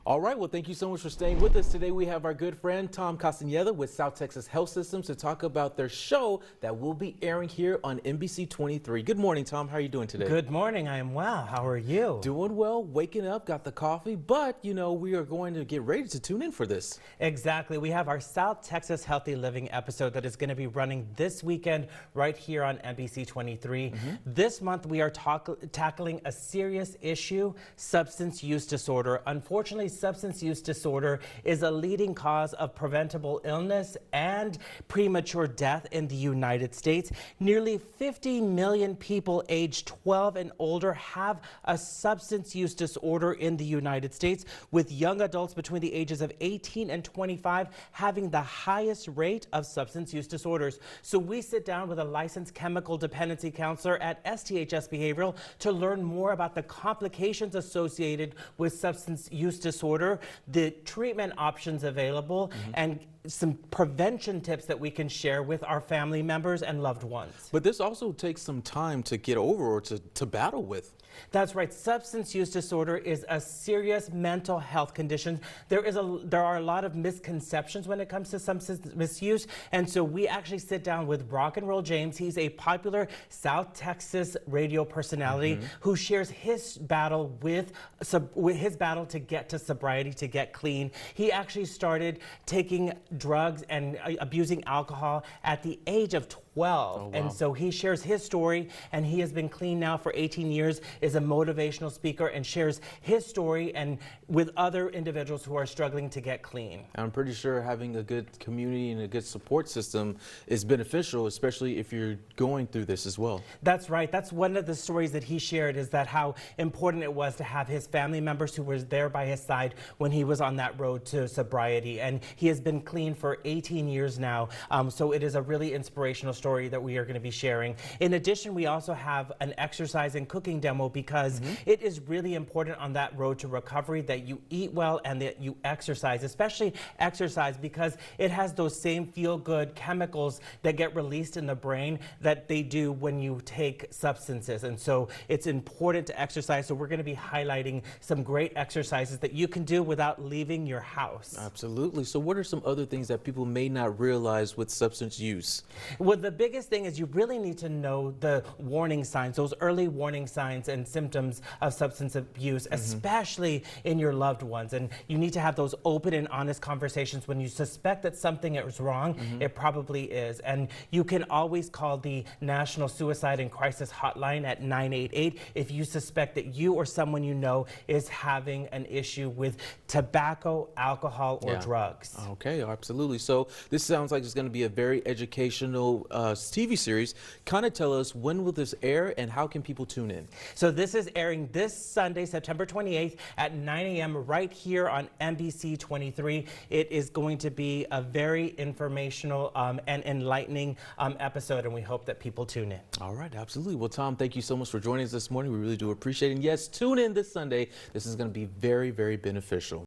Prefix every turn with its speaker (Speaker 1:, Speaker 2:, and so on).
Speaker 1: All right, well, thank you so much for staying with us. Today we have our good friend Tom Castaneda with South Texas Health Systems to talk about their show that will be airing here on NBC 23. Good morning, Tom. How are you doing today?
Speaker 2: Good morning. I am well. How are you?
Speaker 1: Doing well, waking up, got the coffee, but you know, we are going to get ready to tune in for this.
Speaker 2: Exactly. We have our South Texas Healthy Living episode that is going to be running this weekend right here on NBC 23. This month we are tackling a serious issue, substance use disorder. Unfortunately, substance use disorder is a leading cause of preventable illness and premature death in the United States. Nearly 50 million people aged 12 and older have a substance use disorder in the United States, with young adults between the ages of 18 and 25 having the highest rate of substance use disorders. So we sit down with a licensed chemical dependency counselor at STHS Behavioral to learn more about the complications associated with substance use disorder, the treatment options available, and some prevention tips that we can share with our family members and loved ones.
Speaker 1: But this also takes some time to get over or to battle with.
Speaker 2: That's right. Substance use disorder is a serious mental health condition. There are a lot of misconceptions when it comes to substance misuse, and so we actually sit down with Rock and Roll James. He's a popular South Texas radio personality who shares his battle with his battle to get to sobriety, to get clean. He actually started taking drugs and abusing alcohol at the age of 12.
Speaker 1: Wow.
Speaker 2: And so he shares his story, and he has been clean now for 18 years, is a motivational speaker, and shares his story and with other individuals who are struggling to get clean.
Speaker 1: I'm pretty sure having a good community and a good support system is beneficial, especially if you're going through this as well.
Speaker 2: That's right. That's one of the stories that he shared, is that how important it was to have his family members who were there by his side when he was on that road to sobriety. And he has been clean for 18 years now. So it is a really inspirational story that we are going to be sharing. In addition, we also have an exercise and cooking demo, because it is really important on that road to recovery that you eat well and that you exercise, especially exercise, because it has those same feel-good chemicals that get released in the brain that they do when you take substances. And so it's important to exercise. So we're going to be highlighting some great exercises that you can do without leaving your house.
Speaker 1: Absolutely. So what are some other things that people may not realize with substance use?
Speaker 2: Well, the biggest thing is you really need to know the warning signs, those early warning signs and symptoms of substance abuse, especially in your loved ones. And you need to have those open and honest conversations when you suspect that something is wrong. It probably is. And you can always call the National Suicide and Crisis Hotline at 988 if you suspect that you or someone you know is having an issue with tobacco, alcohol, or drugs.
Speaker 1: Okay, absolutely. So this sounds like it's going to be a very educational TV series. Kind of tell us, when will this air and how can people tune in? So
Speaker 2: this is airing this Sunday, September 28th at 9 a.m. right here on NBC 23. It is going to be a very informational and enlightening episode, and we hope that people tune in.
Speaker 1: All right, absolutely. Well, Tom, thank you so much for joining us this morning. We really do appreciate it. And yes, tune in this Sunday. This is going to be very, very beneficial.